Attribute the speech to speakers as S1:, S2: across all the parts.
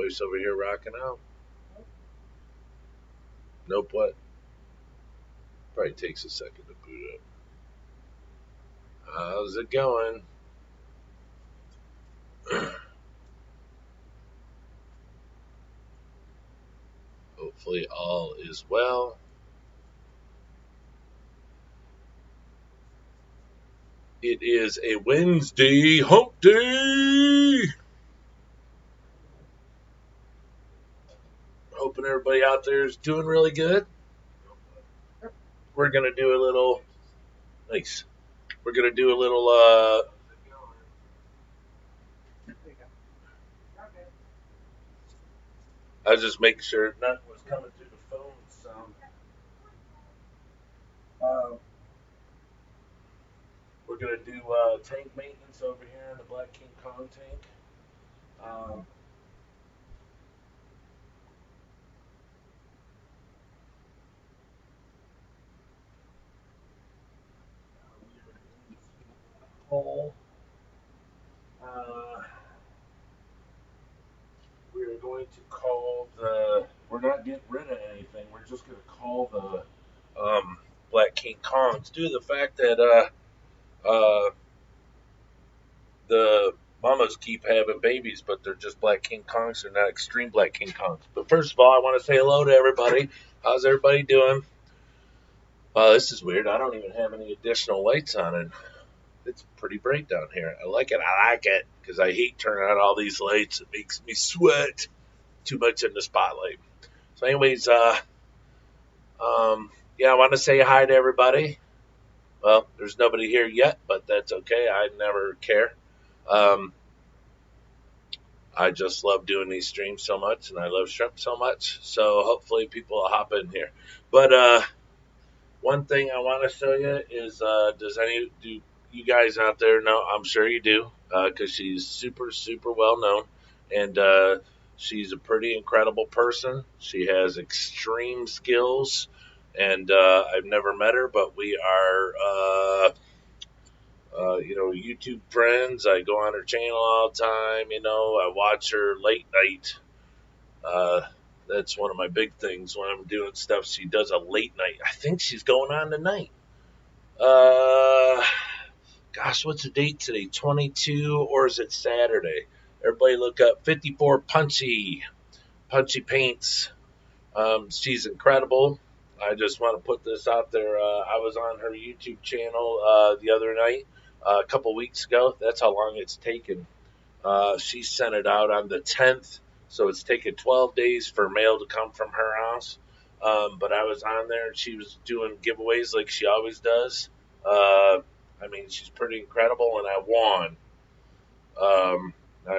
S1: voice over here rocking out. Nope, what? Probably takes a second to boot up. How's it going? Hopefully all is well. It is a Wednesday hump day. Hoping everybody out there is doing really good. We're gonna do a little nice. We're gonna do a little I was just making sure nothing was coming through the phone sound. Um, we're gonna do tank maintenance over here in the Black King Kong tank. Um, Hole. Uh, we are going to call the. We're not getting rid of anything. We're just going to call the Black King Kongs due to the fact that the mamas keep having babies, but they're just Black King Kongs. They're not extreme Black King Kongs. But first of all, I want to say hello to everybody. How's everybody doing? This is weird. I don't even have any additional lights on, and it's pretty bright down here. I like it. I like it because I hate turning on all these lights. It makes me sweat too much in the spotlight. So, anyways, yeah, I want to say hi to everybody. Well, there's nobody here yet, but that's okay. I never care. Um, I just love doing these streams so much, and I love shrimp so much. So hopefully people will hop in here. But one thing I want to show you is do you guys out there know? I'm sure you do because she's super well known, and she's a pretty incredible person. She has extreme skills, and I've never met her, but we are YouTube friends. I go on her channel all the time. I watch her late night. Uh, that's one of my big things when I'm doing stuff. She does a late night. I think she's going on tonight. Uh, Gosh, what's the date today? 22, or is it Saturday? Everybody look up 54 Punchy Paints. She's incredible. I just want to put this out there. I was on her YouTube channel the other night, a couple weeks ago. That's how long it's taken. She sent it out on the 10th, so it's taken 12 days for mail to come from her house. But I was on there, and she was doing giveaways like she always does. I mean, she's pretty incredible, and I won.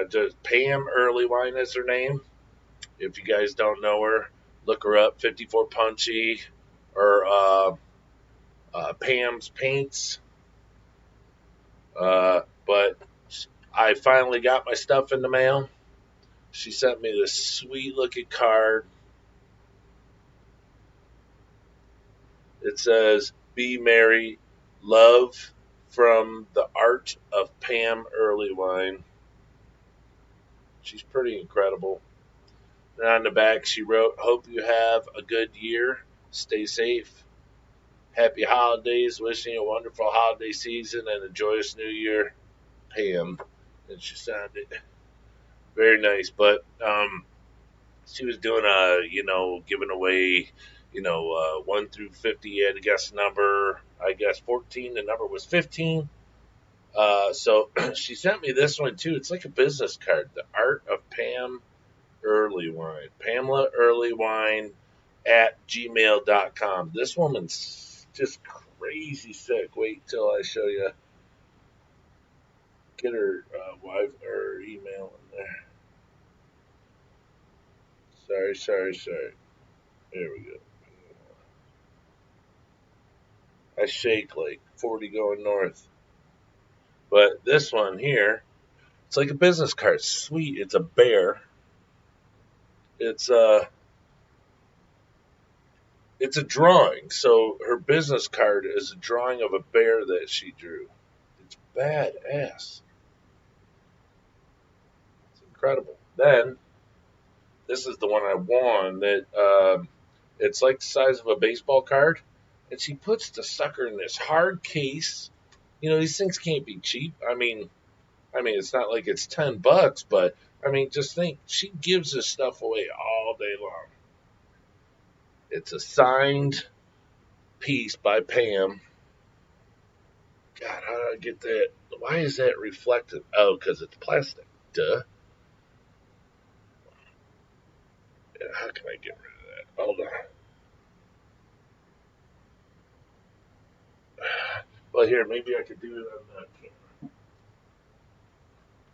S1: Just Pam Earlywine is her name. If you guys don't know her, look her up. 54 Punchy or Pam's Paints. But I finally got my stuff in the mail. She sent me this sweet looking card. It says, "Be merry, love from the art of Pam Earlywine." She's pretty incredible. And on the back, she wrote, "Hope you have a good year. Stay safe. Happy holidays. Wishing you a wonderful holiday season and a joyous new year, Pam." And she sounded very nice. But she was doing giving away, 1 through 50. You had to guess the number. I guess 14. The number was 15. So she sent me this one too. It's like a business card. The Art of Pam Earlywine. Pamela Earlywine at gmail.com. This woman's just crazy sick. Wait till I show you. Get her wife or email in there. Sorry. There we go. I shake like 40 going north. But this one here, it's like a business card. Sweet. It's a bear. It's it's a drawing. So her business card is a drawing of a bear that she drew. It's badass. It's incredible. Then this is the one I won. That it's like the size of a baseball card, and she puts the sucker in this hard case. You know, these things can't be cheap. I mean, it's not like it's $10, but I mean, just think she gives this stuff away all day long. It's a signed piece by Pam. God, how did I get that? Why is that reflective? Oh, because it's plastic. Duh. Yeah, how can I get rid of that? Hold on. Well, here, maybe I could do it on the camera.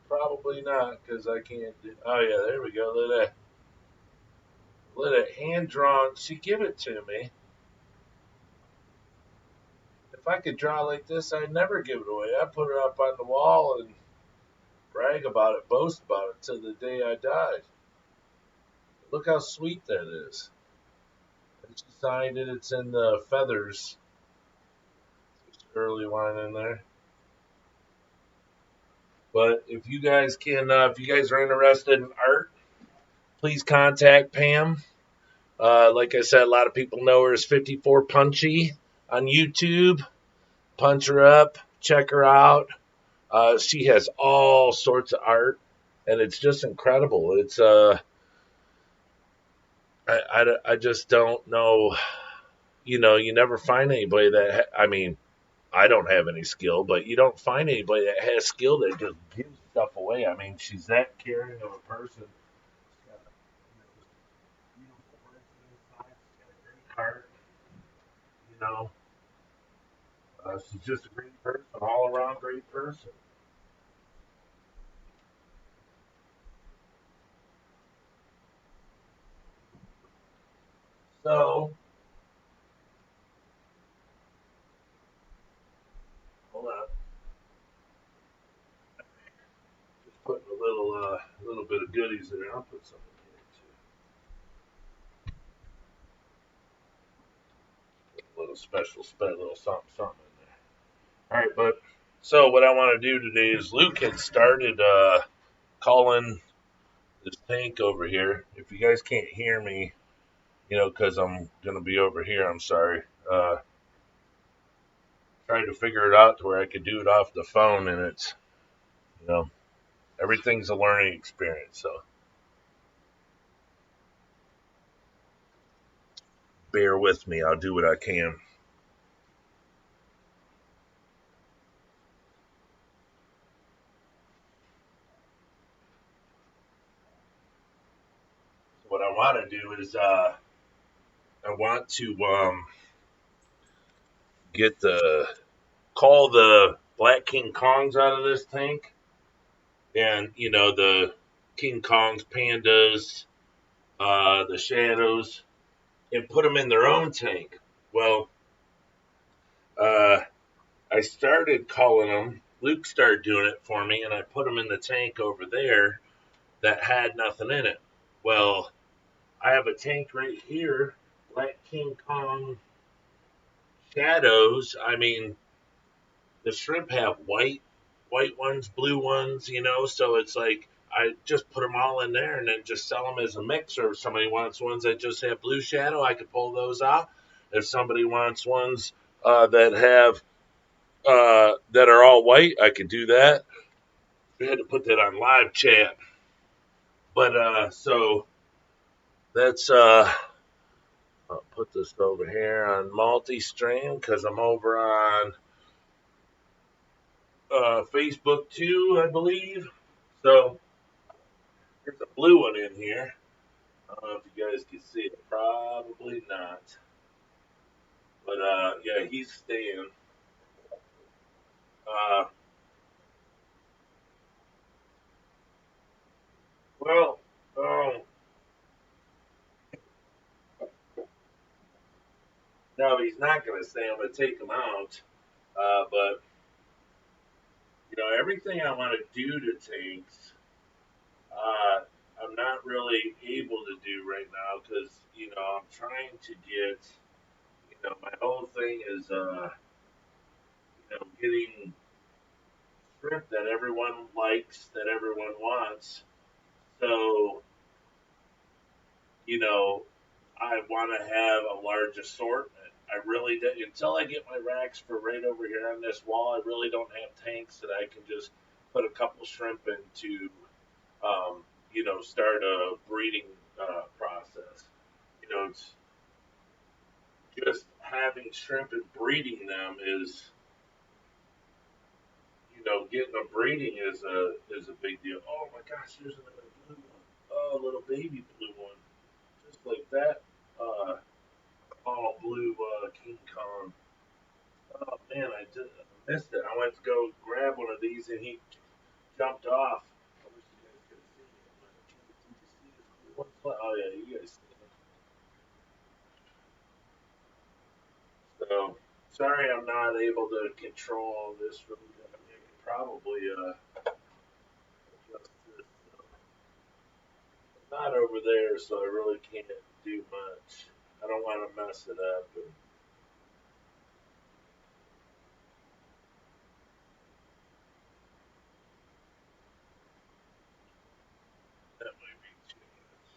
S1: Probably not, because I can't do. Oh yeah, there we go. Let it hand drawn. She give it to me. If I could draw like this, I'd never give it away. I'd put it up on the wall and brag about it, boast about it till the day I died. Look how sweet that is. And she signed it. It's in the feathers. There's early wine in there. But if you guys if you guys are interested in art, please contact Pam. Like I said, a lot of people know her as 54 Punchy on YouTube. Punch her up, check her out. She has all sorts of art, and it's just incredible. It's I just don't know. You know, you never find anybody that. I mean, I don't have any skill, but you don't find anybody that has skill that just gives stuff away. I mean, she's that caring of a person. She's got a beautiful person inside. She's got a great heart. You know, she's just a great person, all around great person. So, hold on, just putting a little bit of goodies in there. I'll put some in here too. A little special, little something, something in there. All right, but so what I want to do today is Luke had started calling this tank over here. If you guys can't hear me, you know, because I'm gonna be over here, I'm sorry. Trying to figure it out to where I could do it off the phone, and it's, you know, everything's a learning experience. So bear with me. I'll do what I can. What I want to do is I want to get the call the black King Kongs out of this tank, and you know the King Kongs, pandas, the shadows, and put them in their own tank. Well, uh, I started calling them. Luke started doing it for me, and I put them in the tank over there that had nothing in it. Well, I have a tank right here, Black King Kong shadows. I mean, the shrimp have white ones, blue ones, you know. So it's like I just put them all in there and then just sell them as a mix. Or if somebody wants ones that just have blue shadow, I could pull those out. If somebody wants ones that are all white, I could do that. We had to put that on live chat, but so that's I'll put this over here on multi-stream because I'm over on Facebook too, I believe. So there's a blue one in here. I don't know if you guys can see it. Probably not. But yeah, he's staying. Uh, well, um, no, he's not going to stay. I'm going to take him out. But you know, everything I want to do to tanks, uh, I'm not really able to do right now because you know I'm trying to get. You know, my whole thing is you know getting shrimp that everyone likes, that everyone wants. So You know, I want to have a large assortment. I really do. Until I get my racks for right over here on this wall, I really don't have tanks that I can just put a couple shrimp into, um, start a breeding process. It's just having shrimp and breeding them is, getting them breeding is a big deal. Oh my gosh, there's another blue one. Oh, a little baby blue one, just like that. Uh, all blue King Kong. Oh man, I missed it. I went to go grab one of these and he jumped off. I wish you guys could have seen it. Did you see this blue one? Oh yeah, you guys seen it. So sorry, I'm not able to control all this really good. I mean, I could probably adjust this. I'm not over there, so I really can't do much. I don't want to mess it up. And that might be too much.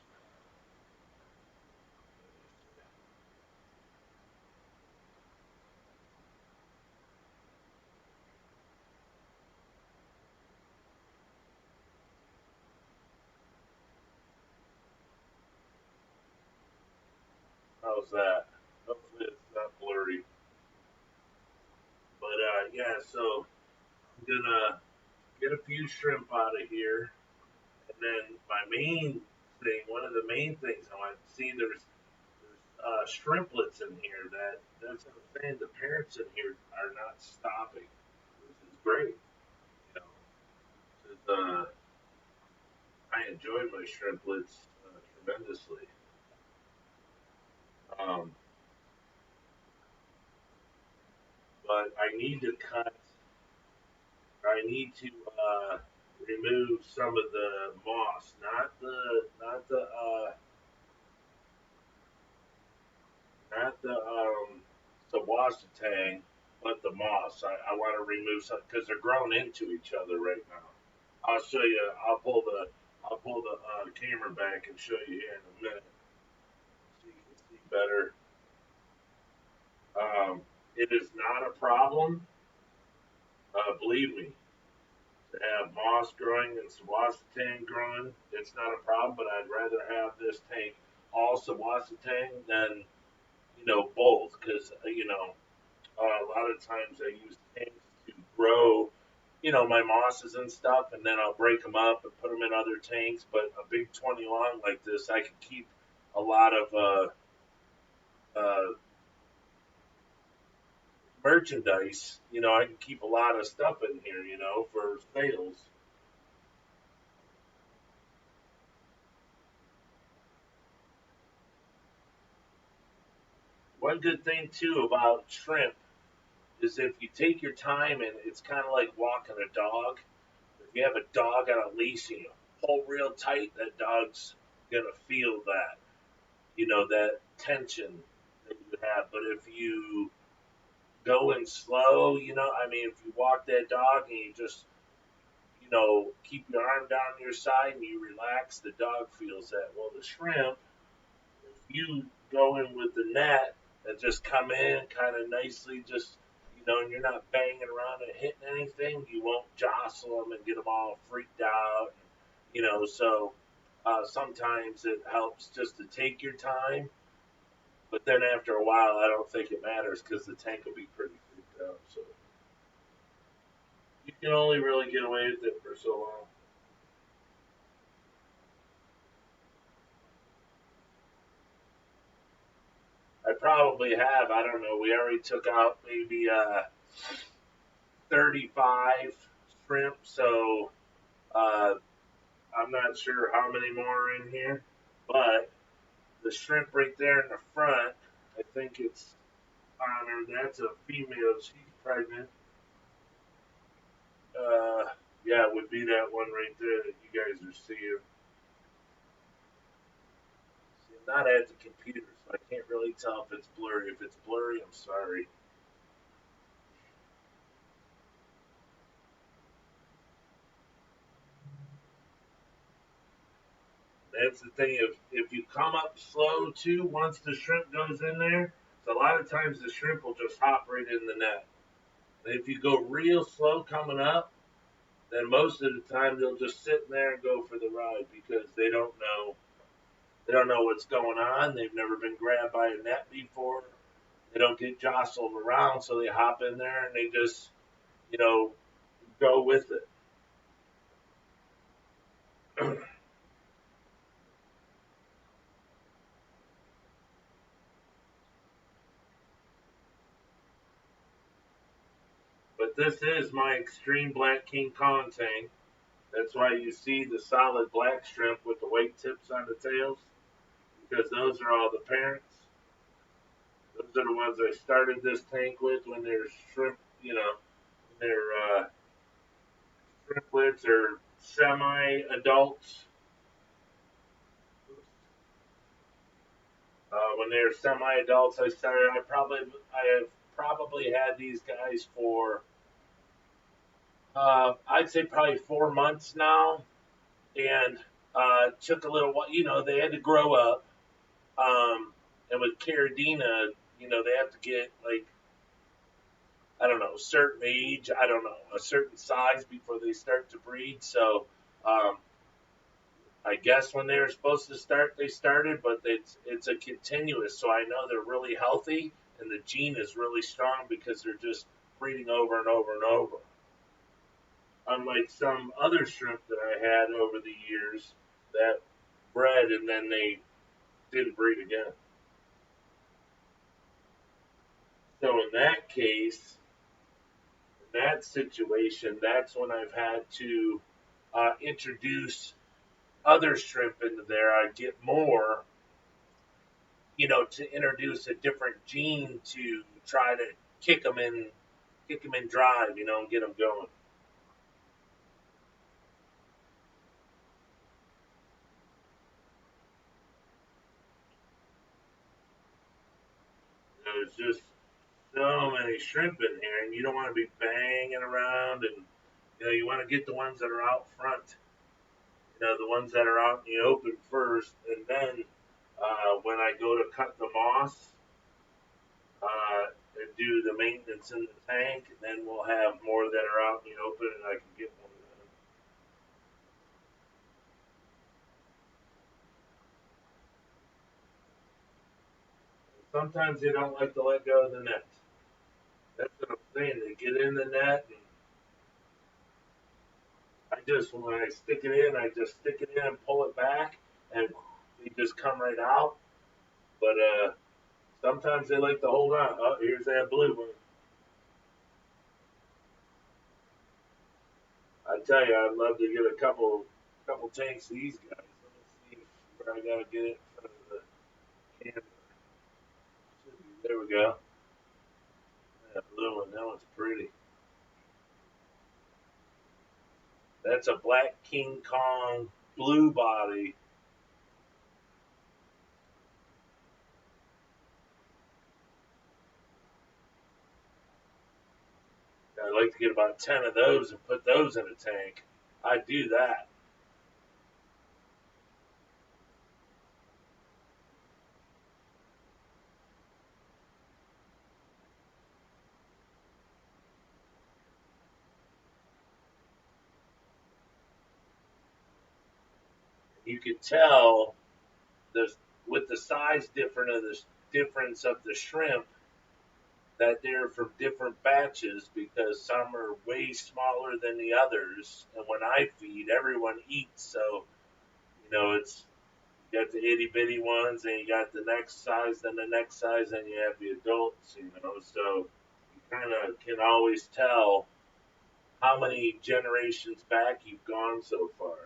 S1: How's that? Hopefully it's not blurry. But yeah, so I'm gonna get a few shrimp out of here, and then my main thing, one of the main things I want to see, there's shrimplets in here. That's what I'm saying. The parents in here are not stopping, which is great. You know, 'cause, I enjoy my shrimplets tremendously. Um, but I need to cut. I need to remove some of the moss, not the sawasatang, but the moss. I want to remove some because they're grown into each other right now. I'll show you. I'll pull the camera back and show you here in a minute so you can see better. It is not a problem, believe me, to have moss growing and sawasatang growing. It's not a problem, but I'd rather have this tank all sawasatang than both because a lot of times I use tanks to grow, my mosses and stuff, and then I'll break them up and put them in other tanks. But a big 20 long like this, I can keep a lot of merchandise. I can keep a lot of stuff in here, for sales. One good thing too about shrimp is if you take your time, and it's kind of like walking a dog. If you have a dog on a leash and you pull real tight, that dog's gonna feel that tension that you have. But if you go in slow, I mean, if you walk that dog and you just, keep your arm down your side and you relax, the dog feels that. Well, the shrimp, if you go in with the net and just come in kind of nicely, just, and you're not banging around and hitting anything, you won't jostle them and get them all freaked out. So sometimes it helps just to take your time. But then after a while, I don't think it matters because the tank will be pretty freaked out. So you can only really get away with it for so long. I probably have. I don't know. We already took out maybe 35 shrimp, so uh, I'm not sure how many more are in here. But the shrimp right there in the front, I think it's on her. That's a female. She's pregnant. Uh, yeah, it would be that one right there that you guys are seeing. See, I'm not at the computer, so I can't really tell if it's blurry. If it's blurry, I'm sorry. That's the thing. If you come up slow too, once the shrimp goes in there, so a lot of times the shrimp will just hop right in the net. And if you go real slow coming up, then most of the time they'll just sit in there and go for the ride because they don't know what's going on. They've never been grabbed by a net before. They don't get jostled around, so they hop in there and they just you know go with it. But this is my extreme black King Kong tank. That's why you see the solid black shrimp with the white tips on the tails, because those are all the parents. Those are the ones I started this tank with when they're shrimp, they're shrimplets or semi-adults. When they're semi-adults, I started. I have probably had these guys for I'd say probably 4 months now, and took a little while. They had to grow up. And with Caradina, they have to get like I don't know a certain age. I don't know a certain size before they start to breed. So um, I guess when they were supposed to start, they started, but it's a continuous. So I know they're really healthy, and the gene is really strong because they're just breeding over and over and over. Unlike some other shrimp that I had over the years that bred and then they didn't breed again. So in that case, in that situation, that's when I've had to introduce other shrimp into there. I get more, to introduce a different gene to try to kick them in drive, and get them going. There's just so many shrimp in here, and you don't want to be banging around, and you want to get the ones that are out front. The ones that are out in the open first, and then when I go to cut the moss, and do the maintenance in the tank, and then we'll have more that are out in the open, and I can get more of them. Sometimes they don't like to let go of the net. That's what I'm saying. They get in the net, and when I stick it in, I just stick it in and pull it back, and they just come right out. But sometimes they like to hold on. Oh, here's that blue one. I tell you, I'd love to get a couple tanks of these guys. Let me see where I gotta get it in front of the camera. There we go. That blue one, that one's pretty. That's a black King Kong blue body. I'd like to get about 10 of those and put those in a tank. I'd do that. You could tell the with the size difference of the shrimp that they're from different batches because some are way smaller than the others. And when I feed, everyone eats. So, it's you got the itty bitty ones, and you got the next size, then the next size, and you have the adults. So you kind of can always tell how many generations back you've gone so far.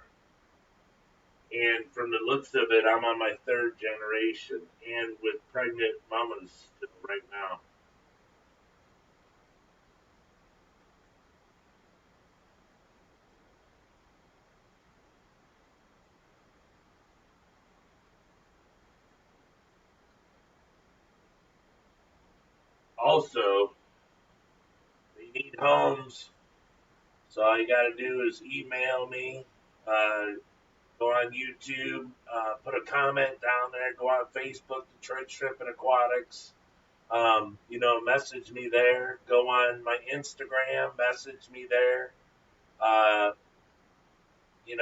S1: And from the looks of it, I'm on my third generation and with pregnant mamas still right now. Also, they need homes. So all you got to do is email me. Uh, Go on YouTube, put a comment down there. Go on Facebook, Detroit Shrimp and Aquatics. Message me there. Go on my Instagram, message me there. Uh, and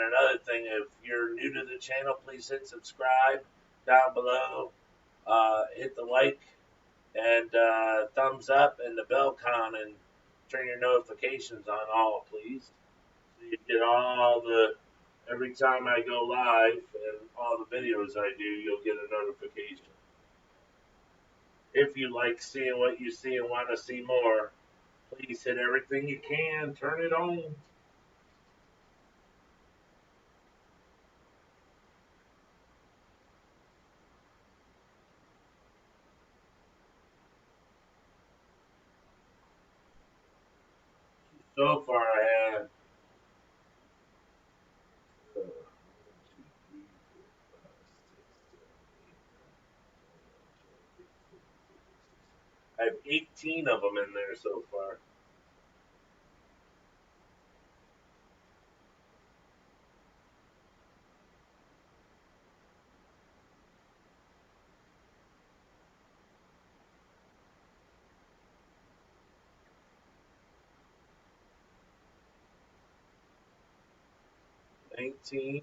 S1: another thing, if you're new to the channel, please hit subscribe down below. Hit the like and thumbs up and the bell con and turn your notifications on all, please. So you get all the every time I go live and all the videos I do, you'll get a notification. If you like seeing what you see and want to see more, please hit everything you can. Turn it on. So far, I had 18 of them in there so far. 19.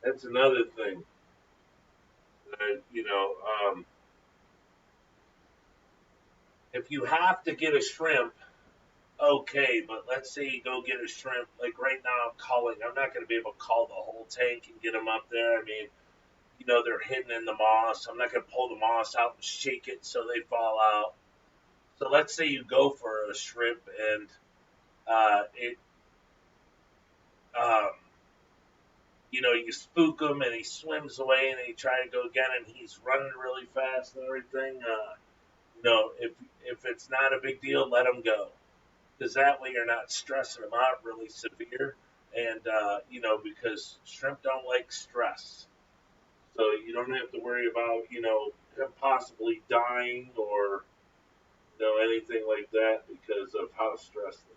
S1: That's another thing. If you have to get a shrimp, okay, but let's say you go get a shrimp. Like right now, I'm culling. I'm not going to be able to cull the whole tank and get them up there. I mean, they're hidden in the moss. I'm not going to pull the moss out and shake it so they fall out. So let's say you go for a shrimp and it, um, you spook him and he swims away and you try to go again and he's running really fast and everything. If it's not a big deal, let him go because that way you're not stressing them out really severe. And, because shrimp don't like stress. So you don't have to worry about, him possibly dying or, anything like that because of how stressed they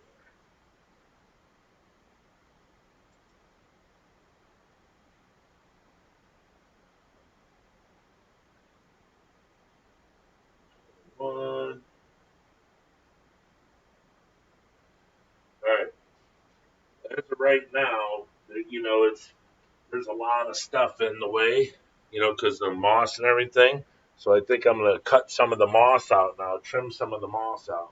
S1: are. One. All right. As of right now, there's a lot of stuff in the way, because of the moss and everything. So I think I'm going to cut some of the moss out now, trim some of the moss out.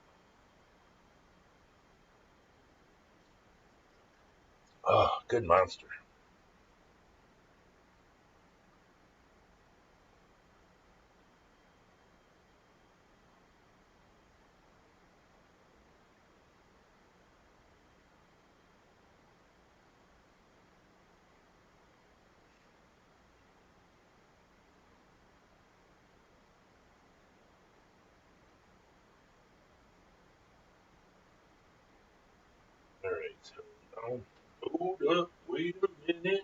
S1: Oh, good monster. All right, so now, hold up, wait a minute.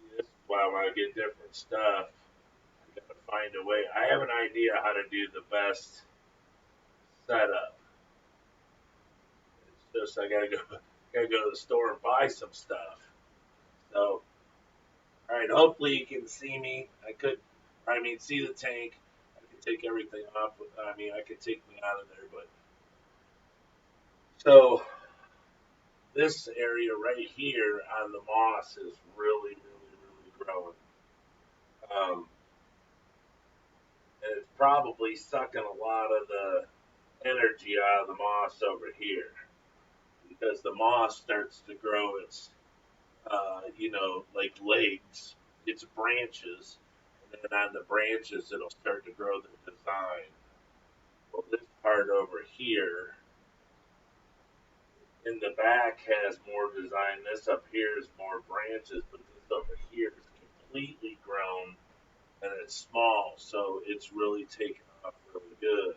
S1: See, this is why when I get different stuff, I gotta find a way. I have an idea how to do the best setup. It's just I gotta go to the store and buy some stuff. So, all right, hopefully you can see me. See the tank. I could take everything off. I could take me out of there, but so this area right here on the moss is really, really, really growing. Um, and it's probably sucking a lot of the energy out of the moss over here because the moss starts to grow its, like legs, its branches, and then on the branches it'll start to grow the design. Well, this part over here in the back has more design. This up here is more branches, but this over here is completely grown and it's small, so it's really taken off really good.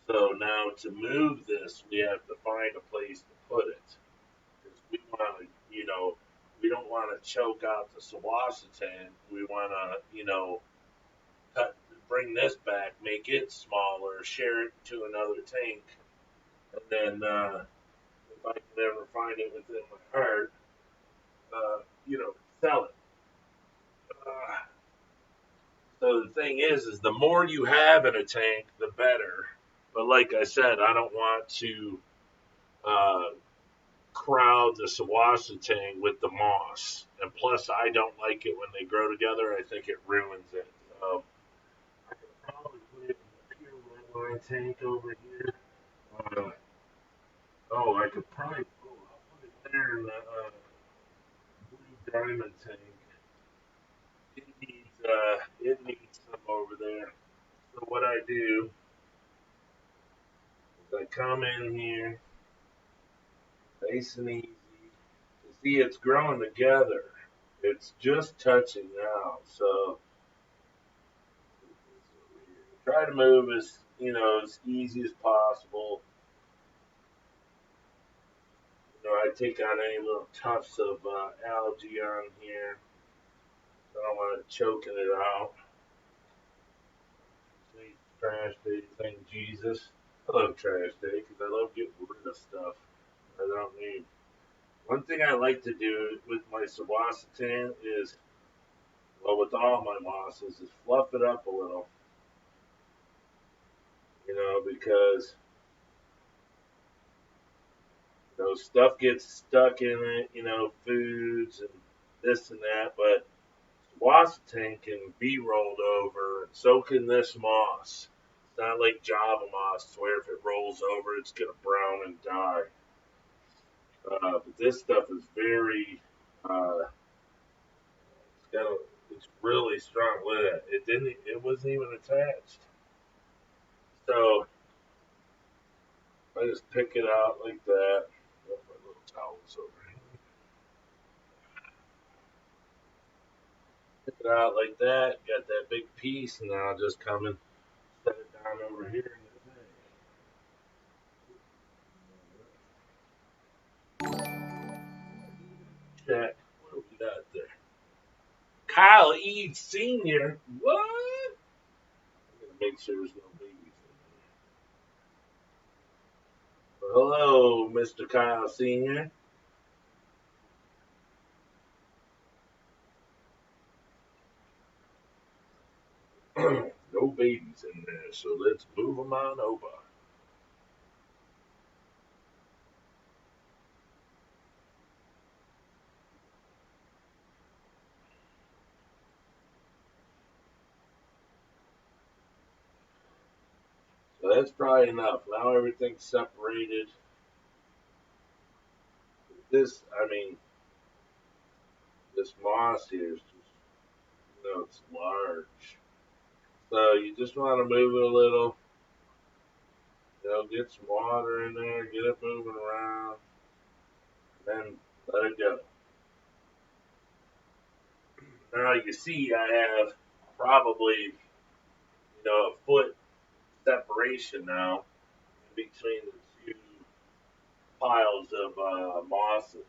S1: So now to move this, we have to find a place to put it. Because we want to, we don't want to choke out the Sawasatan. We want to, cut, bring this back, make it smaller, share it to another tank, and then if I can ever find it within my heart, uh, sell it. Uh, so the thing is the more you have in a tank, the better. But like I said, I don't want to uh, crowd the Sawasa tank with the moss. And plus, I don't like it when they grow together. I think it ruins it. So I could probably put it in the pure red line tank over here. Uh, I could probably I'll put it there in the blue diamond tank. It needs some over there. So what I do is I come in here, nice and easy. You see, it's growing together. It's just touching now. So try to move as easy as possible. I take out any little tufts of algae on here. I don't want to choking it out. Sweet trash day, thank Jesus. I love trash day because I love getting rid of stuff I don't need. One thing I like to do with my Sawasatan is, well, with all my mosses, is fluff it up a little. Because stuff gets stuck in it. Foods and this and that, but Washington can be rolled over, and so can this moss. It's not like Java moss, where if it rolls over, it's gonna brown and die. But this stuff is very, uh, it's really strong. Look at that. It wasn't even attached. So I just pick it out like that. Oh, my little towels over here. Pick it out like that. Got that big piece, and then I'll just come and set it down over here in the thing. Check. What do we got there? Kyle E. Sr. What? I'm gonna make sure there's no babies in there. Well, hello, Mr. Kyle Sr. No babies in there, so let's move them on over. So that's probably enough. Now everything's separated. This moss here is just, it's large. So you just want to move it a little. Get some water in there, get it moving around, then let it go. Now you see I have probably, a foot separation now between the two piles of mosses.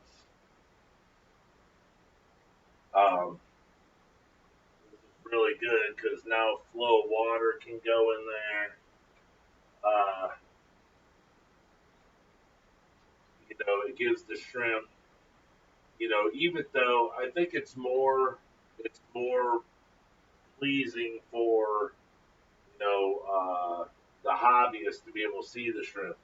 S1: This is really good because now a flow of water can go in there. Uh, it gives the shrimp, even though I think it's more pleasing for the hobbyist to be able to see the shrimp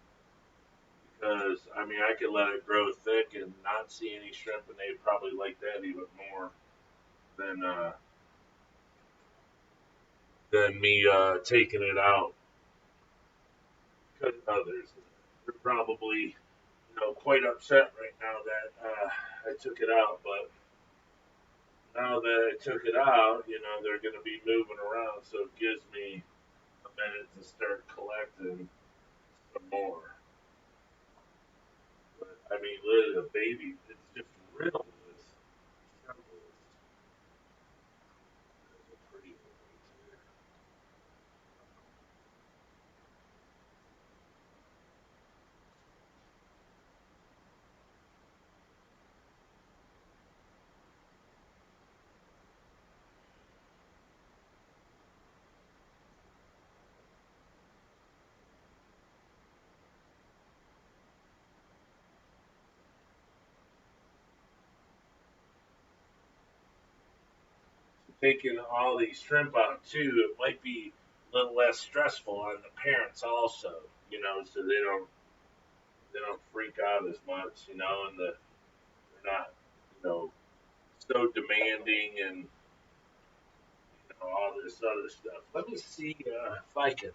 S1: because I could let it grow thick and not see any shrimp, and they'd probably like that even more than me taking it out. Because others, they're probably quite upset right now that I took it out, but now that I took it out, they're going to be moving around, so it gives me a minute to start collecting some more. But look at a baby. It's just riddled with symbols. There's a pretty one right there. taking all these shrimp out too, it might be a little less stressful on the parents also, so they don't freak out as much, and they're not, you know, so demanding and all this other stuff. Let me see if I can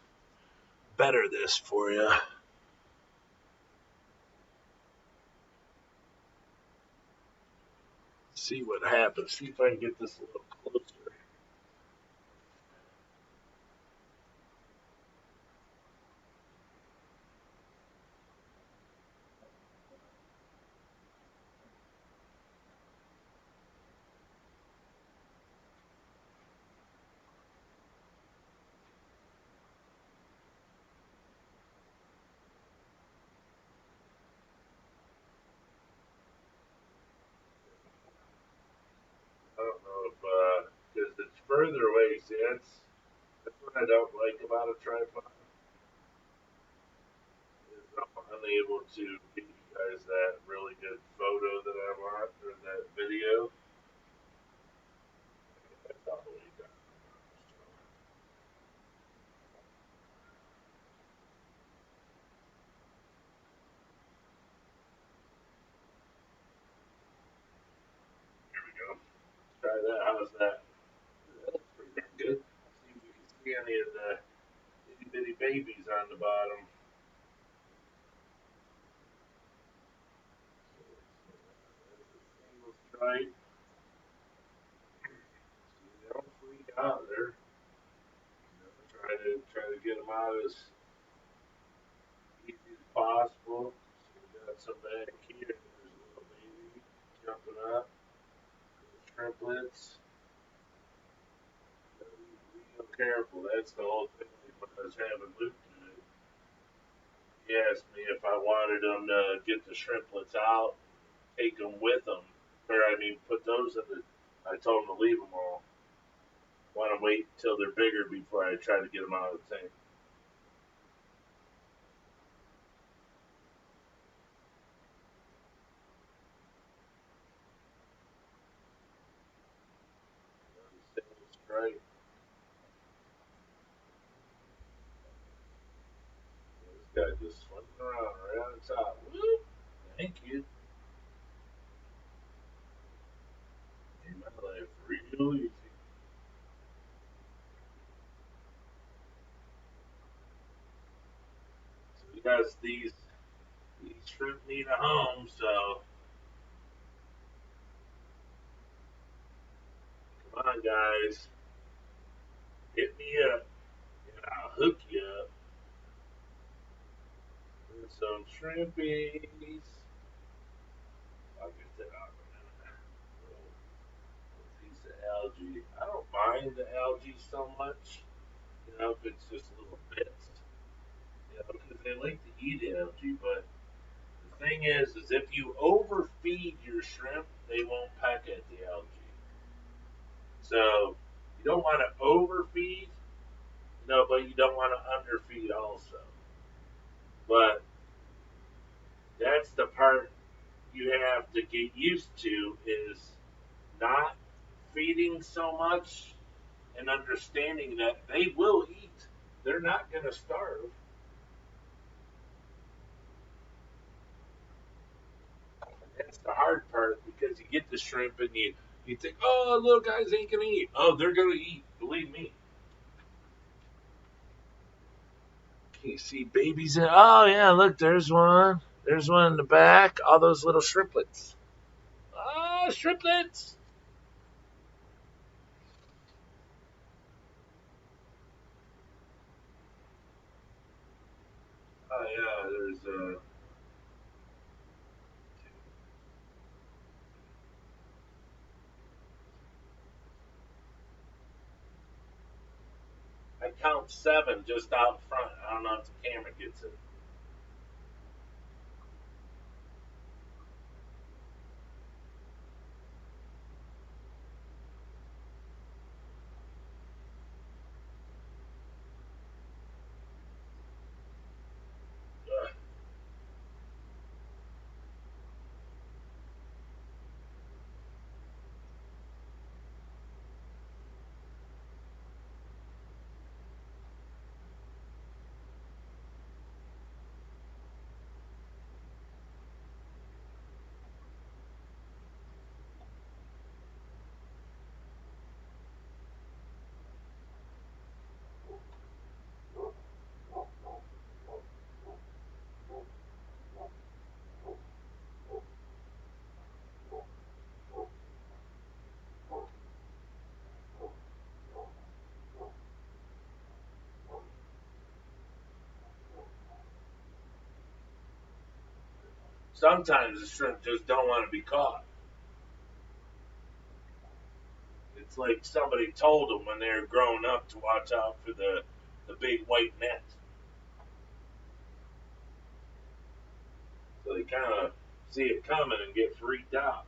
S1: better this for you. See what happens. See if I can get this a little closer. I don't know if because it's further away. See, that's what I don't like about a tripod is I'm unable to give you guys that really good photo that I want or that video. That's all the way down. So, here we go. Try that. How's that? That looks pretty darn good. See if we can see any of the itty bitty babies on the bottom. There's a single stripe. See, they don't freak out. They're try to get them out as easy as possible. So we got some back here. There's a little baby jumping up. Little triplets. Gotta be real careful. That's the whole thing when I was having Luke do it. He asked me if I wanted him to get the shrimplets out, take them with him, or I mean, put those in the. I told him to leave them all. Want to wait until they're bigger before I try to get them out of the tank. Single stripe. This guy just swimming around right on top. Woo! Thank you. Made my life real easy. So we got these shrimp need a home. So come on, guys, hit me up and I'll hook you up with some shrimpies. I'll get that out in a minute. Little, little piece of algae. I don't mind the algae so much. If it's just little bits. Because they like to eat algae, but the thing is if you overfeed your shrimp, they won't peck at the algae. So you don't want to overfeed, no, but you don't want to underfeed also. But that's the part you have to get used to is not feeding so much and understanding that they will eat. They're not going to starve. That's the hard part because you get the shrimp and you think, oh, little guys ain't gonna eat. Oh, they're gonna eat. Believe me. Can you see babies in? Oh yeah, look, there's one. There's one in the back. All those little shrimplets. Oh, shrimplets. Oh yeah, there's I count 7 just out front. I don't know if the camera gets it. Sometimes the shrimp just don't want to be caught. It's like somebody told them when they were growing up to watch out for the big white net. So they kind of see it coming and get freaked out.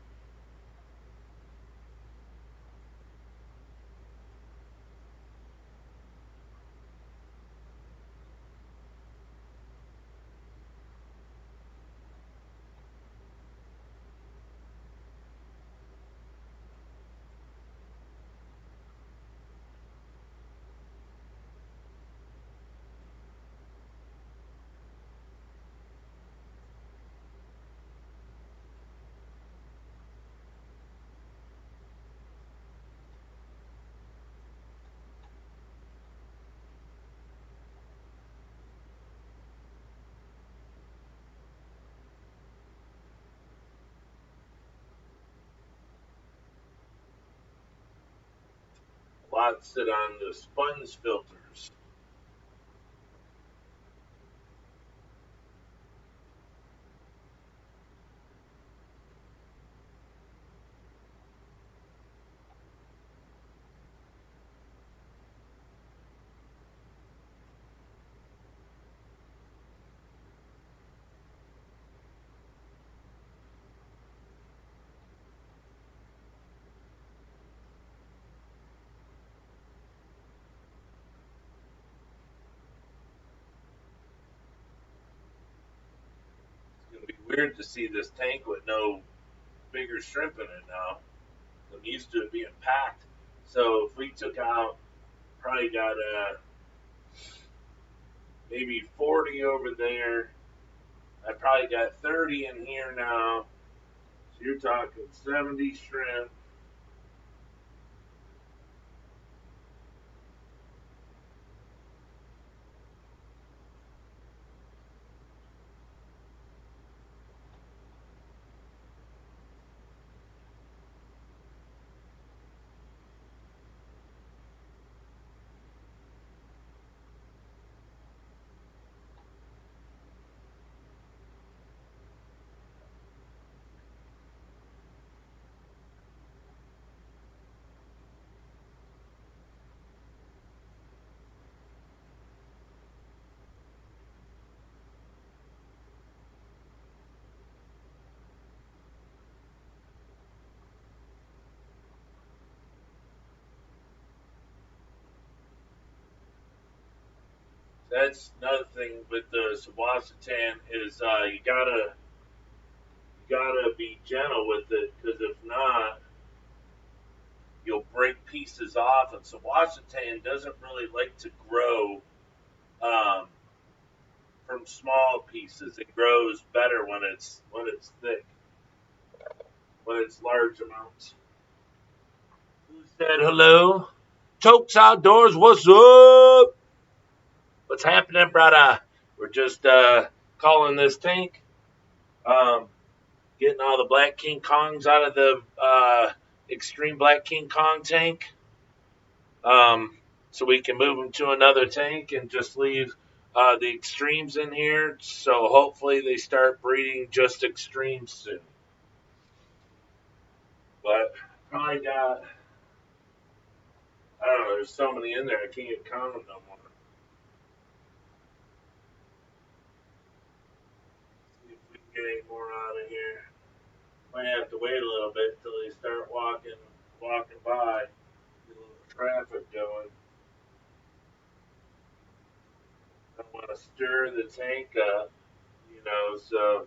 S1: Lots sit on the sponge filters. It's gonna be weird to see this tank with no bigger shrimp in it now. I'm used to it being packed. So if we took out, probably got maybe 40 over there. I probably got 30 in here now. So you're talking 70 shrimp. That's another thing with the Sawasatan is you gotta be gentle with it because if not, you'll break pieces off. And Sawasatan doesn't really like to grow um, from small pieces. It grows better when it's thick, when it's large amounts. Who said hello? Tokes Outdoors, what's up? What's happening, brother? We're just calling this tank. Um, Getting all the Black King Kongs out of the Extreme Black King Kong tank, um, so we can move them to another tank and just leave the extremes in here. So hopefully they start breeding just extremes soon. But probably got, I don't know. There's so many in there I can't count them no more. See if we can get any more out of here. Might have to wait a little bit till they start walking by. Get a little traffic going. I don't want to stir the tank up, So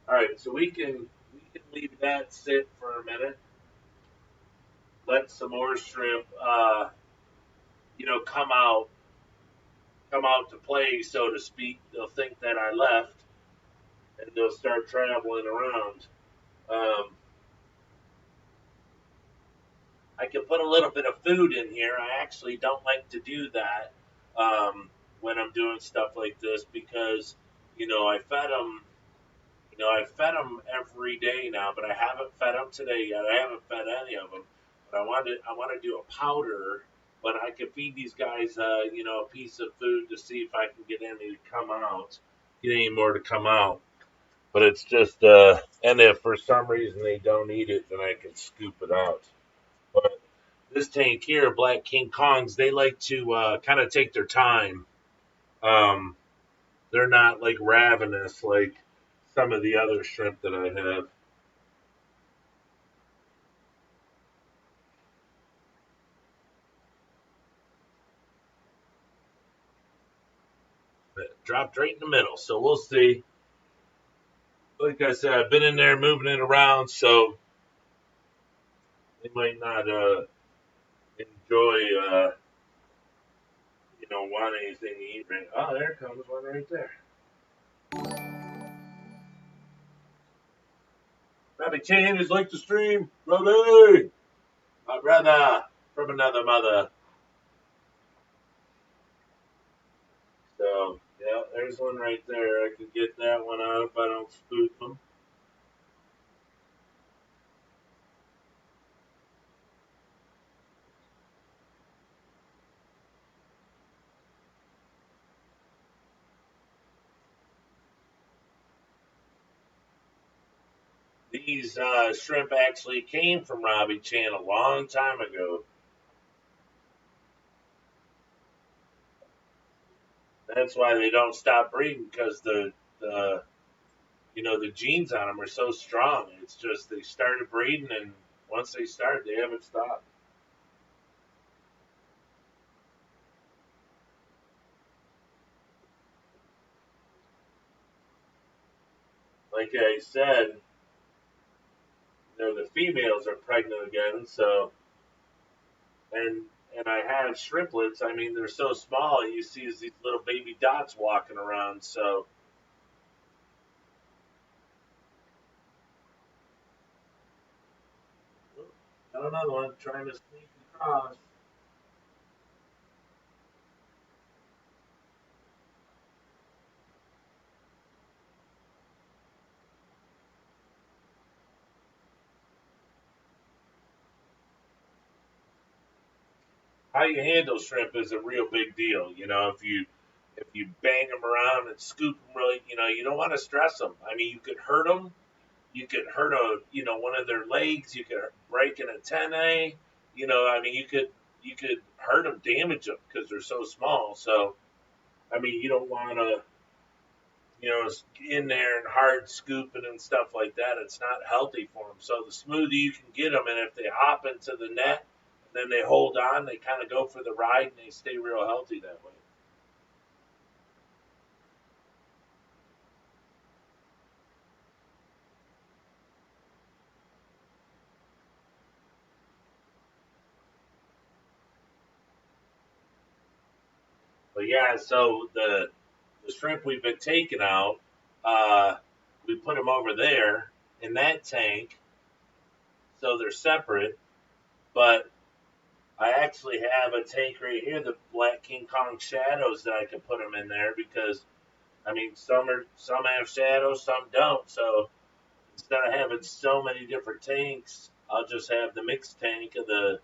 S1: all right, so we can leave that sit for a minute. Let some more shrimp, come out to play, so to speak. They'll think that I left, and they'll start traveling around. Um, I can put a little bit of food in here. I actually don't like to do that when I'm doing stuff like this because, I fed them. I fed them every day now, but I haven't fed them today yet. I haven't fed any of them. But I want to do a powder but I can feed these guys, a piece of food to see if I can get any to come out, get any more to come out. But it's just, and if for some reason they don't eat it, then I can scoop it out. But this tank here, Black King Kongs, they like to kind of take their time. Um, they're not like ravenous like some of the other shrimp that I have. But dropped right in the middle, so we'll see. Like I said, I've been in there moving it around, so they might not enjoy, want anything to eat. Right? Oh, there comes one right there. Robbie Chan is like the stream. Robbie, my brother from another mother. So, yeah, there's one right there. I could get that one out if I don't spook them. These shrimp actually came from Robbie Chan a long time ago. That's why they don't stop breeding because the genes on them are so strong. It's just they started breeding, and once they start, they haven't stopped. Like I said, the females are pregnant again. So and I have shrimplets. I mean, they're so small. You see these little baby dots walking around. So got another one trying to sneak across. How you handle shrimp is a real big deal. If you bang them around and scoop them really, you don't want to stress them. I mean, you could hurt them. You could hurt one of their legs. You could break an antennae. I mean, you could hurt them, damage them because they're so small. So, I mean, you don't want to, in there and hard scooping and stuff like that. It's not healthy for them. So the smoother you can get them, and if they hop into the net, and then they hold on, they kind of go for the ride and they stay real healthy that way. But yeah, so the shrimp we've been taking out, uh, we put them over there in that tank, so they're separate. But I actually have a tank right here, the Black King Kong shadows, that I can put them in there because I mean some have shadows, some don't. So instead of having so many different tanks, I'll just have the mixed tank of the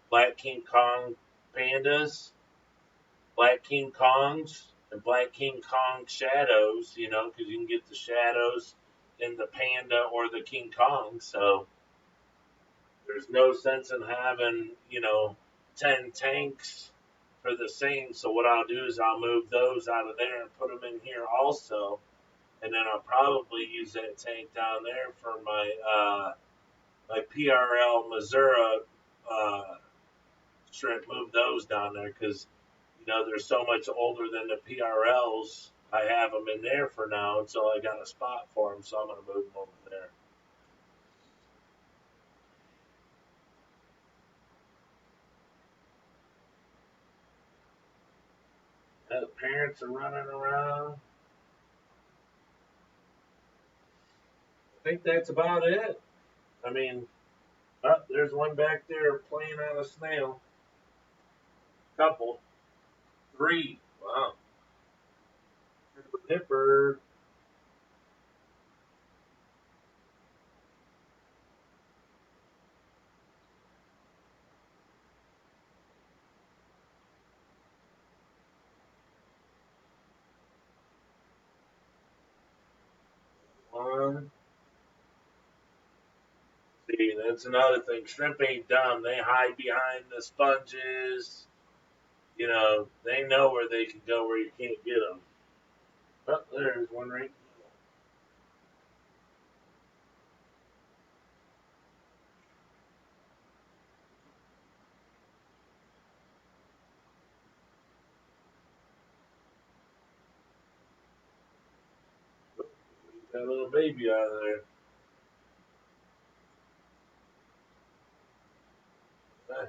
S1: Black King Kong pandas, Black King Kongs, and Black King Kong shadows, because you can get the shadows in the panda or the King Kong. So there's no sense in having, 10 tanks for the same. So what I'll do is I'll move those out of there and put them in here also. And then I'll probably use that tank down there for my PRL Missouri uh, shrimp. Move those down there because they're so much older than the PRLs. I have them in there for now until I got a spot for them, so I'm going to move them over there. The parents are running around. I think that's about it. I mean, there's one back there playing on a snail. Couple, three. Wow. Nipper. See, that's another thing. Shrimp ain't dumb. They hide behind the sponges. They know where they can go where you can't get them. Oh, there's one right. That little baby out of there. Ah,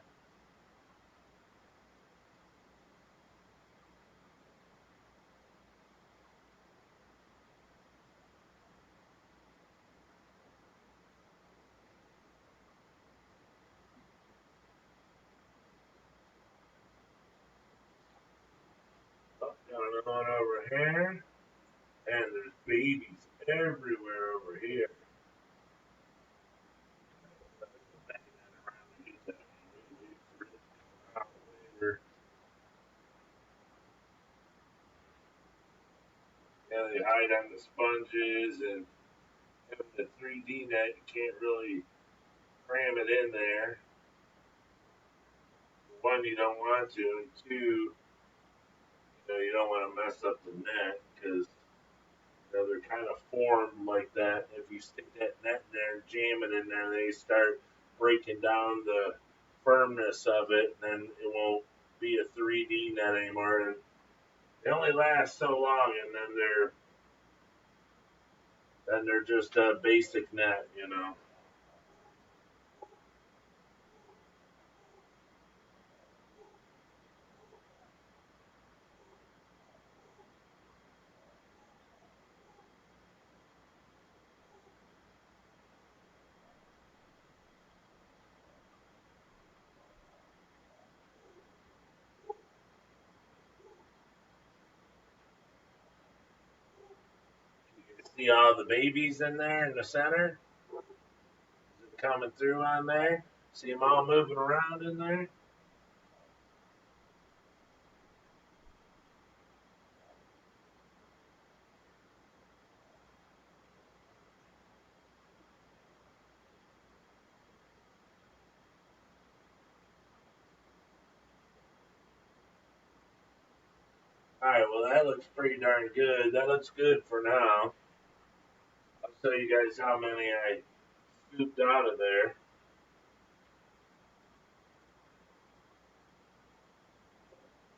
S1: oh, got another one over here. And there's babies everywhere over here. Bang that around and get that one. Wait for it to come out later. Yeah, they hide on the sponges and having the 3D net, you can't really cram it in there. One, you don't want to, and two, you don't want to mess up the net because they're kind of formed like that. If you stick that net in there and jam it in there, they start breaking down the firmness of it, and then it won't be a 3D net anymore. And they only last so long, and then they're just a basic net. You can see all the babies in there in the center. Is it coming through on there? See them all moving around in there. All right, well that looks pretty darn good. That looks good for now. I'll show you guys how many I scooped out of there.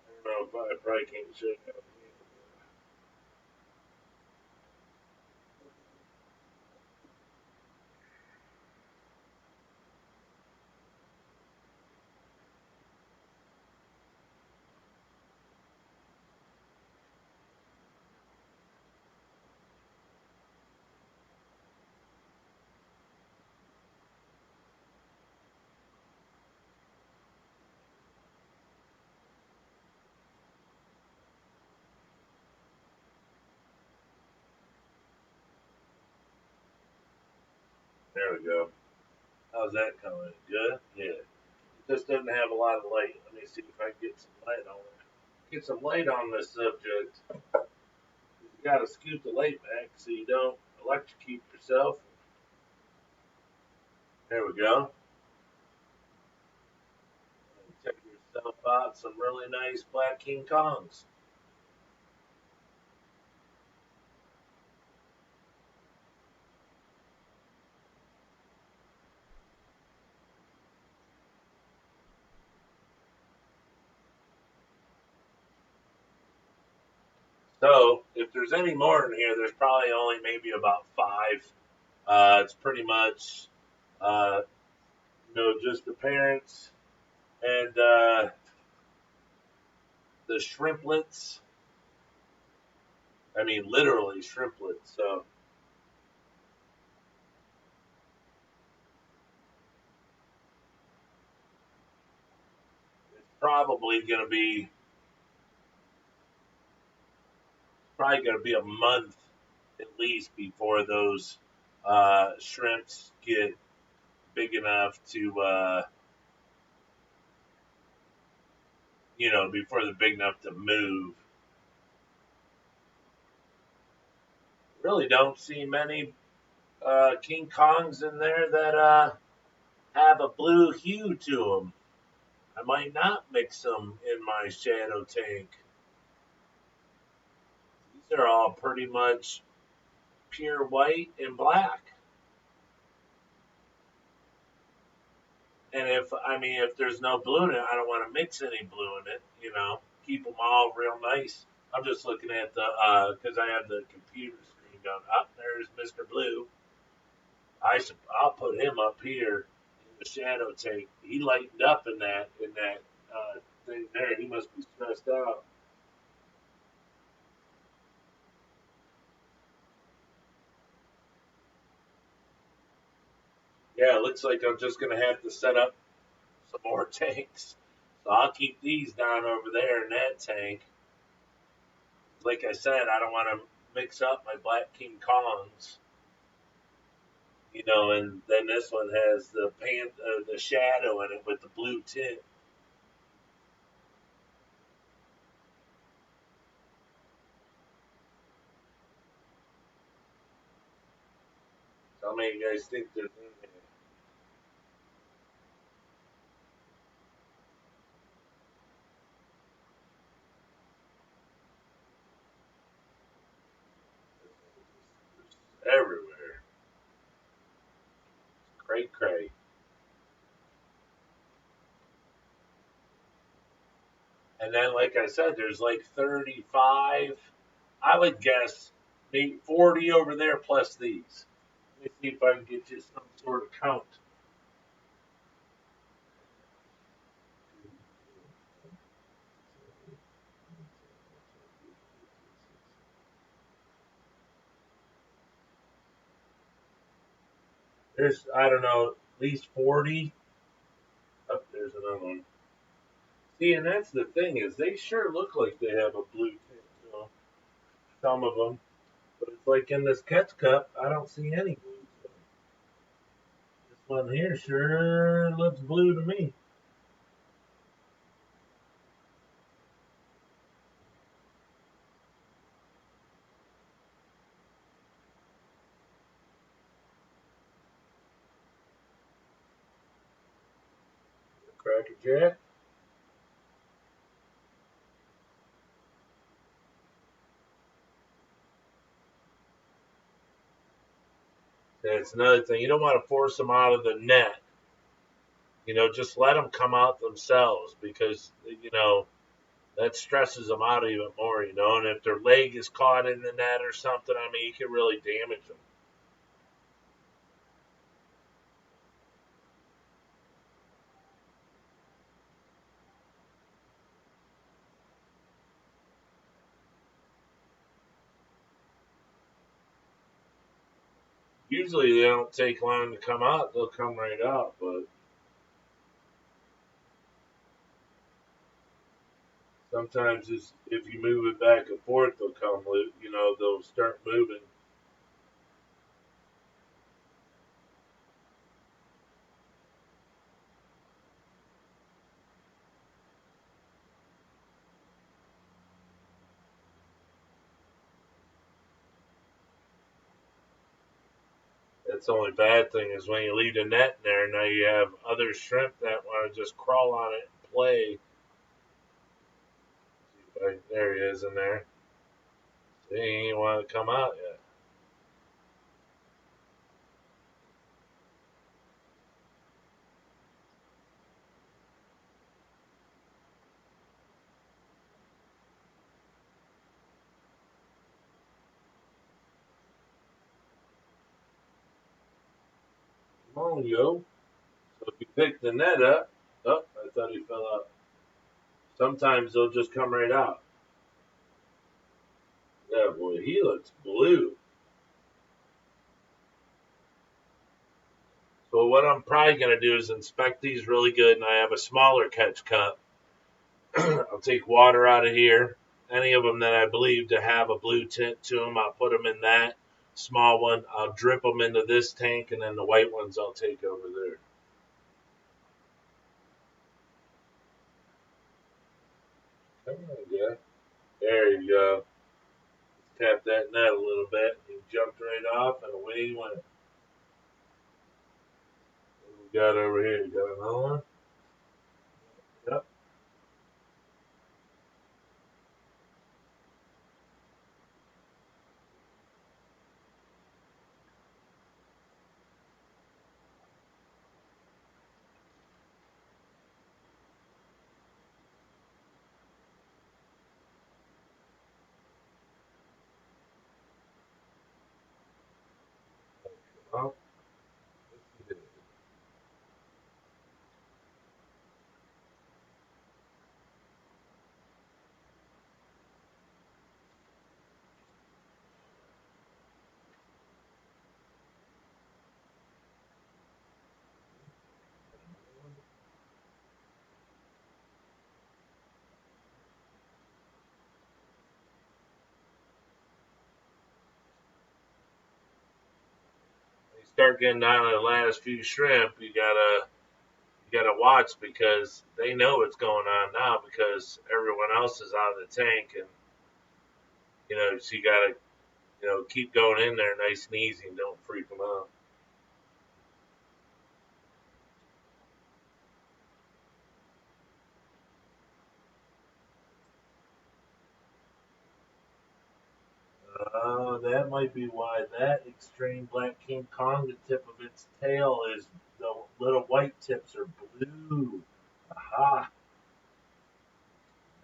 S1: I don't know if I probably can't show you. There we go. How's that coming? Good? Yeah. It just doesn't have a lot of light. Let me see if I can get some light on it. Get some light on this subject. You gotta scoot the light back so you don't electrocute yourself. There we go. Check yourself out some really nice black King Kongs. So if there's any more in here, there's probably only maybe about five. It's pretty much, uh, just the parents and the shrimplets. I mean, literally shrimplets. So it's probably going to be a month at least before those shrimps get big enough to before they're big enough to move. Really don't see many King Kongs in there that have a blue hue to them. I might not mix them in my shadow tank. These are all pretty much pure white and black. And if there's no blue in it, I don't want to mix any blue in it. Keep them all real nice. I'm just looking at because I have the computer screen going up. There's Mr. Blue. I'll put him up here in the shadow tank. He lightened up in that thing there. He must be stressed out. Yeah, it looks like I'm just gonna have to set up some more tanks. So I'll keep these down over there in that tank. Like I said, I don't want to mix up my Black King Kongs. And then this one has the shadow in it with the blue tint. So how many of you guys think there's in there? There's everywhere. Cray cray. And then, like I said, there's like 35. I would guess maybe 40 over there plus these. Let me see if I can get you some sort of count. There's, I don't know, at least 40. Oh, there's another one. See, and that's the thing is they sure look like they have a blue tint to them. Some of them, but it's like in this catch cup, I don't see any blue tint. This one here sure looks blue to me. Cracker Jack. That's another thing. You don't want to force them out of the net. Just let them come out themselves because that stresses them out even more. And if their leg is caught in the net or something, I mean, you can really damage them. Usually they don't take long to come out; they'll come right out. But sometimes if you move it back and forth, they'll come. They'll start moving. That's the only bad thing is when you leave the net in there. Now you have other shrimp that want to just crawl on it and play. There he is in there. See, he ain't want to come out yet. Come on, yo. So if you pick the net up, oh, I thought he fell out. Sometimes they'll just come right out. Yeah, boy, he looks blue. So what I'm probably gonna do is inspect these really good, and I have a smaller catch cup. I'll take water out of here. Any of them that I believe to have a blue tint to them, I'll put them in that small one. I'll drip them into this tank, and then the white ones I'll take over there. Come on, guy. There you go. Tap that net a little bit. He jumped right off, and away he went. We got over here. You got another one? Yep. Oh, yes, you did. You start getting down to the last few shrimp, you gotta watch because they know what's going on now because everyone else is out of the tank, and so you gotta keep going in there nice and easy and don't freak them out. That might be why that extreme black King Kong, the tip of its tail is the little white tips are blue. Aha,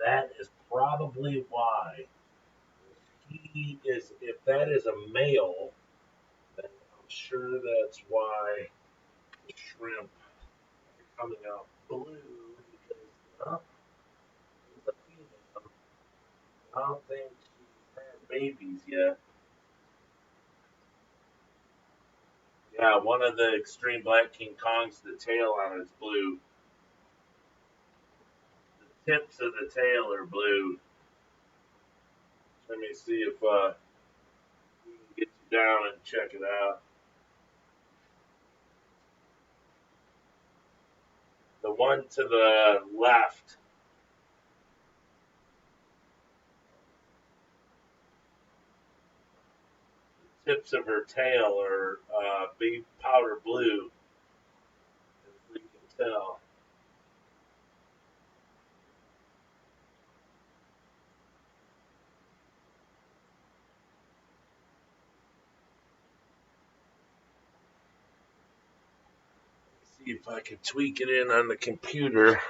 S1: that is probably why. If that is a male, then I'm sure that's why the shrimp are coming out blue because it's a female. I don't think she's had babies yet. Yeah, one of the extreme black King Kongs, the tail on it's blue. The tips of the tail are blue. Let me see if we can get you down and check it out. The one to the left, the tips of her tail are big powder blue, as we can tell. See if I can tweak it in on the computer.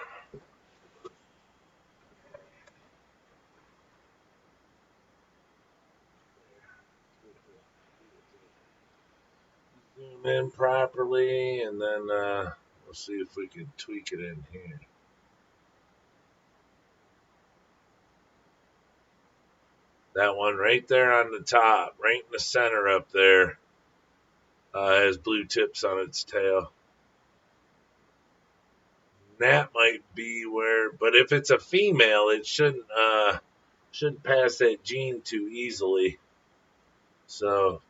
S1: Zoom in properly, and then we'll see if we can tweak it in here. That one right there on the top, right in the center up there, has blue tips on its tail. That might be where, but if it's a female, it shouldn't pass that gene too easily. So,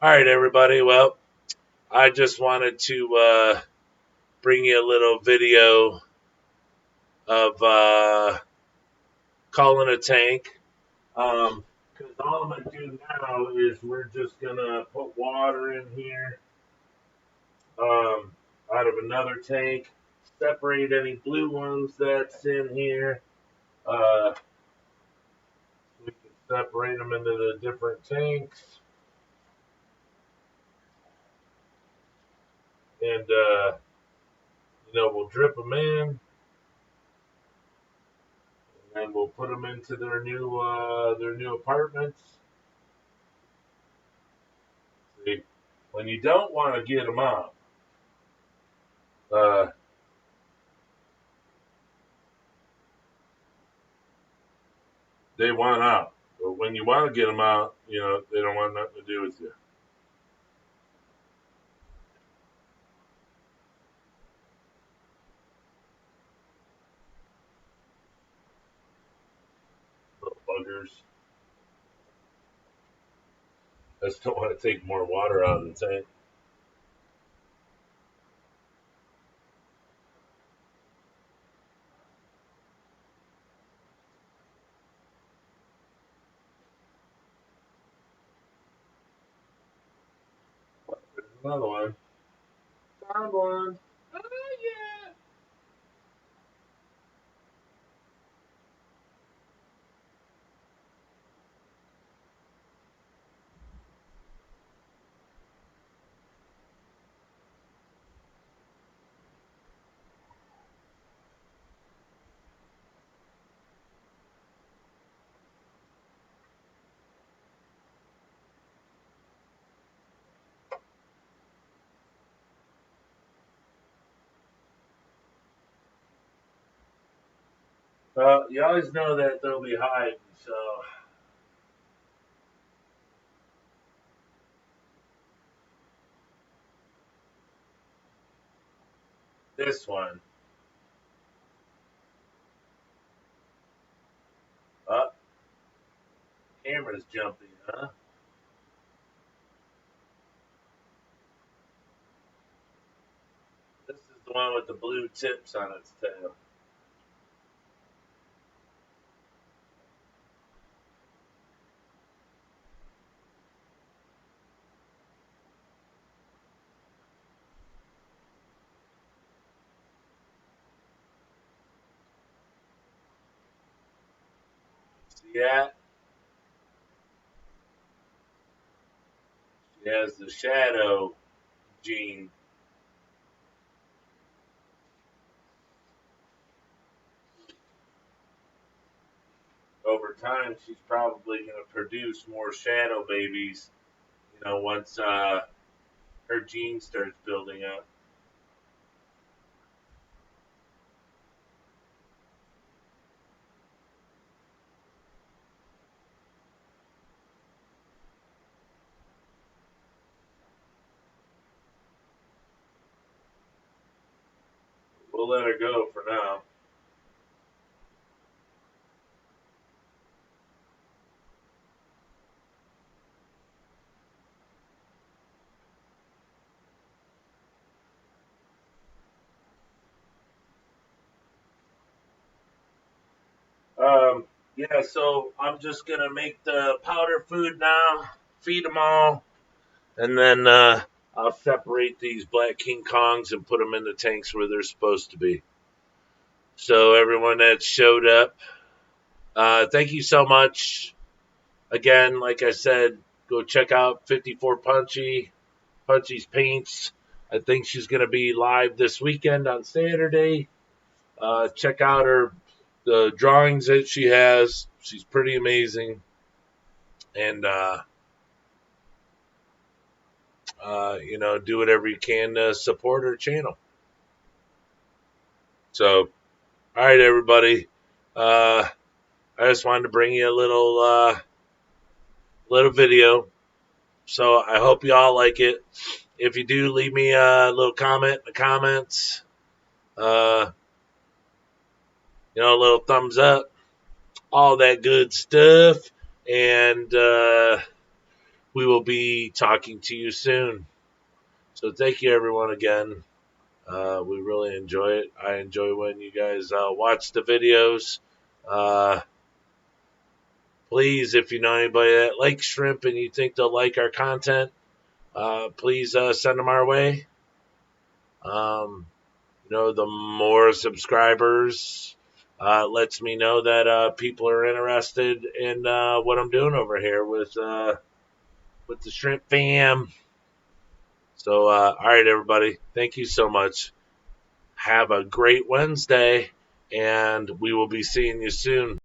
S1: all right, everybody. Well, I just wanted to bring you a little video of calling a tank. Because all I'm gonna do now is we're just gonna put water in here out of another tank, separate any blue ones that's in here. Uh, we can separate them into the different tanks, and we'll drip them in, and then we'll put them into their new apartments. See, when you don't want to get them out, uh, they want out. But when you want to get them out, they don't want nothing to do with you. Little buggers. I just don't want to take more water out of the tank. Another one. Found one. Oh, yeah. You always know that they'll be hiding, so this one. Oh, camera's jumping, huh? This is the one with the blue tips on its tail. See that? She has the shadow gene. Over time, she's probably going to produce more shadow babies, once her gene starts building up. We'll let her go for now. Yeah, so I'm just going to make the powder food now, feed them all, and then I'll separate these black King Kongs and put them in the tanks where they're supposed to be. So, everyone that showed up, thank you so much. Again, like I said, go check out 54 Punchy's Paints. I think she's going to be live this weekend on Saturday. Check out the drawings that she has. She's pretty amazing. And, do whatever you can to support her channel. So, all right, everybody. I just wanted to bring you a little video. So I hope you all like it. If you do, leave me a little comment in the comments. Uh, a little thumbs up, all that good stuff. And we will be talking to you soon. So thank you, everyone, again. We really enjoy it. I enjoy when you guys watch the videos. Uh, please, if you know anybody that likes shrimp and you think they'll like our content, please send them our way. The more subscribers lets me know that people are interested in what I'm doing over here with the shrimp fam. So, all right, everybody, thank you so much. Have a great Wednesday, and we will be seeing you soon.